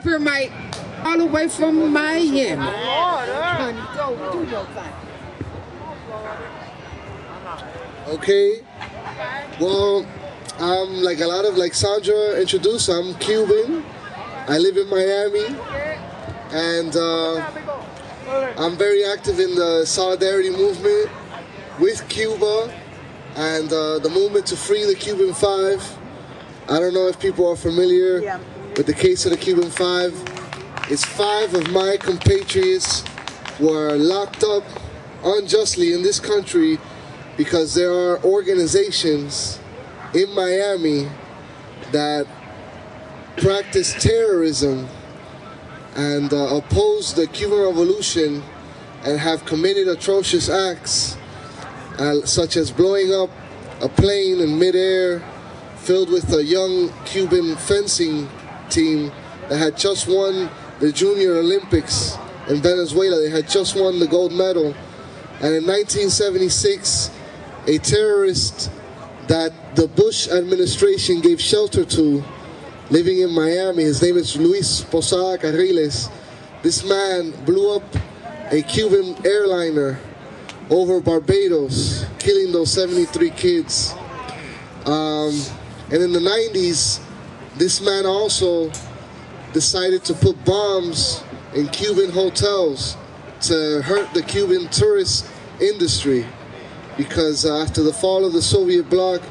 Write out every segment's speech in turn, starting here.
Pepper Mike, all the way from Miami. Honey, go do your thing. Okay. Well, I'm like a lot of, like Sandra introduced, I'm Cuban. I live in Miami. And I'm very active in the solidarity movement with Cuba and the movement to free the Cuban Five. I don't know if people are familiar with the case of the Cuban Five. It's 5 of my compatriots were locked up unjustly in this country because there are organizations in Miami that practice terrorism and oppose the Cuban Revolution and have committed atrocious acts such as blowing up a plane in midair filled with a young Cuban fencing team that had just won the Junior Olympics in Venezuela. They had just won the gold medal. And in 1976, a terrorist that the Bush administration gave shelter to, living in Miami, his name is Luis Posada Carriles. This man blew up a Cuban airliner over Barbados, killing those 73 kids. And in the 90s, this man also decided to put bombs in Cuban hotels to hurt the Cuban tourist industry. Because after the fall of the Soviet bloc,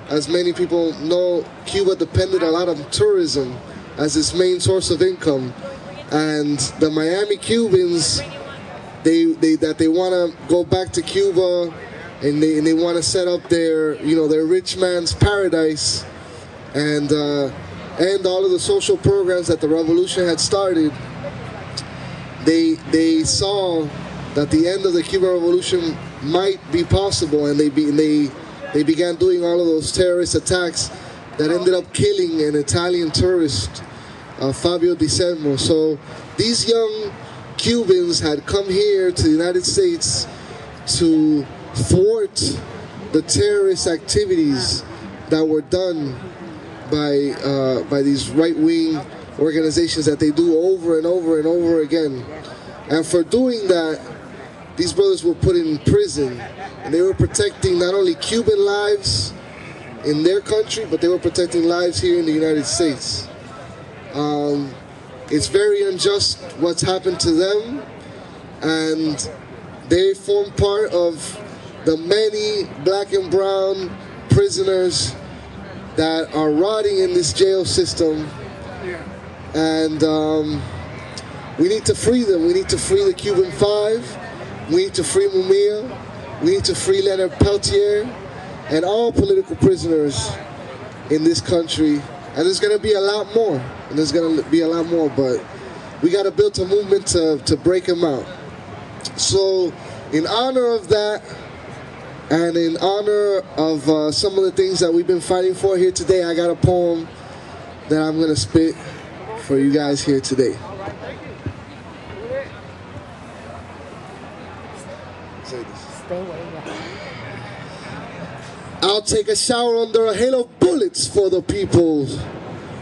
as many people know, Cuba depended a lot on tourism as its main source of income. And the Miami Cubans, they want to go back to Cuba, and they want to set up their rich man's paradise, and end all of the social programs that the revolution had started. They saw that the end of the Cuban Revolution might be possible, and they began doing all of those terrorist attacks that ended up killing an Italian tourist, Fabio Di Semmo. So these young Cubans had come here to the United States to thwart the terrorist activities that were done by these right-wing organizations that they do over and over and over again. And for doing that, these brothers were put in prison, and they were protecting not only Cuban lives in their country, but they were protecting lives here in the United States. It's very unjust what's happened to them, and they form part of the many black and brown prisoners that are rotting in this jail system. And we need to free them. We need to free the Cuban Five. We need to free Mumia. We need to free Leonard Peltier and all political prisoners in this country. And there's going to be a lot more. And there's going to be a lot more. But we got to build a movement to break them out. So in honor of that, and in honor of some of the things that we've been fighting for here today, I got a poem that I'm going to spit for you guys here today. I'll take a shower under a hail of bullets for the people.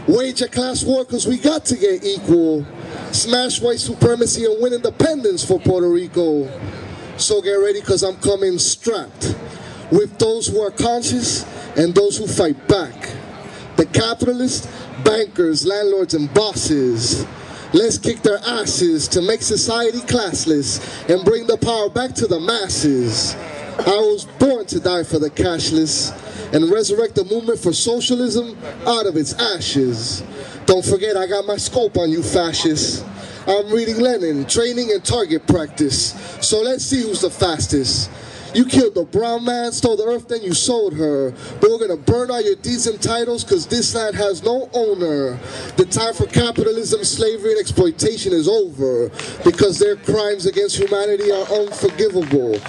Wage a class war because we got to get equal. Smash white supremacy and win independence for Puerto Rico. So get ready because I'm coming strapped with those who are conscious and those who fight back. The capitalists, bankers, landlords, and bosses. Let's kick their asses to make society classless and bring the power back to the masses. I was born to die for the cashless and resurrect the movement for socialism out of its ashes. Don't forget I got my scope on you fascists. I'm reading Lenin, training and target practice. So let's see who's the fastest. You killed the brown man, stole the earth, then you sold her. But we're going to burn all your deeds and titles because this land has no owner. The time for capitalism, slavery, and exploitation is over because their crimes against humanity are unforgivable.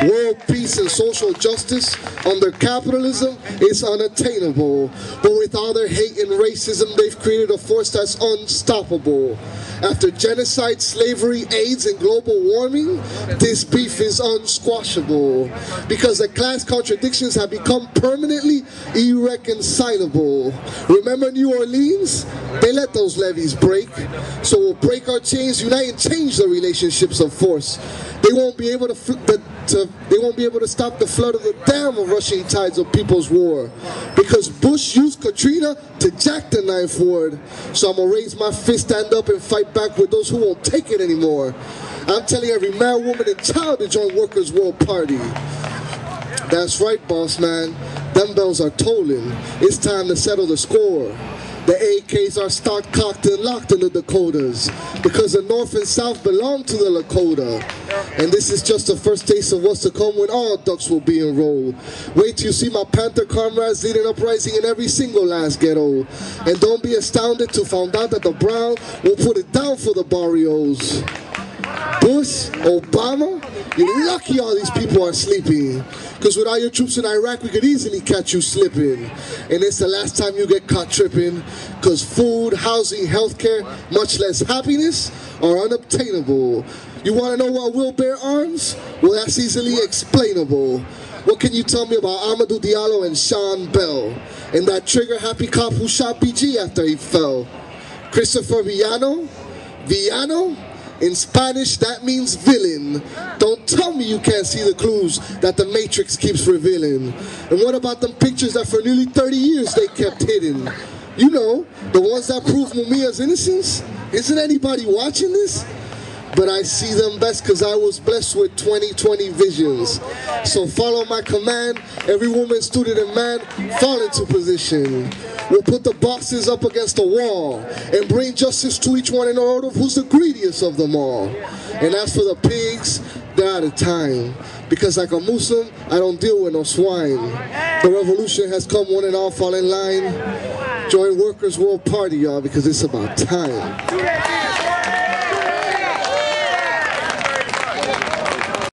World peace and social justice under capitalism is unattainable. But with all their hate and racism, they've created a force that's unstoppable. After genocide, slavery, AIDS, and global warming, this beef is unsquashable. unexplainable, because the class contradictions have become permanently irreconcilable. Remember New Orleans? They let those levees break. So we'll break our chains, unite and change the relationships of force. They won't be able to stop the flood of the dam of rushing tides of people's war, because Bush used Katrina to jack the ninth ward. So I'm gonna raise my fist, stand up and fight back with those who won't take it anymore. I'm telling every man, woman and child to join Workers' World Party. That's right, boss man, them bells are tolling. It's time to settle the score. The AKs are stocked, cocked, and locked in the Dakotas, because the North and South belong to the Lakota. And this is just the first taste of what's to come when all ducks will be enrolled. Wait till you see my Panther comrades leading uprising in every single last ghetto. And don't be astounded to find out that the Brown will put it down for the barrios. Bush, Obama, you're lucky all these people are sleeping. Because without your troops in Iraq, we could easily catch you slipping. And it's the last time you get caught tripping. Because food, housing, healthcare, much less happiness, are unobtainable. You want to know what will bear arms? Well, that's easily explainable. What can you tell me about Amadou Diallo and Sean Bell? And that trigger-happy cop who shot BG after he fell? Christopher Villano? Villano? In Spanish, that means villain. Don't tell me you can't see the clues that the Matrix keeps revealing. And what about them pictures that for nearly 30 years they kept hidden? You know, the ones that prove Mumia's innocence? Isn't anybody watching this? But I see them best because I was blessed with 20/20 visions. So follow my command, every woman, student, and man, fall into position. We'll put the boxes up against the wall and bring justice to each one in order of who's the greediest of them all. And as for the pigs, they're out of time. Because like a Muslim, I don't deal with no swine. The revolution has come, one and all fall in line. Join Workers' World Party, y'all, because it's about time.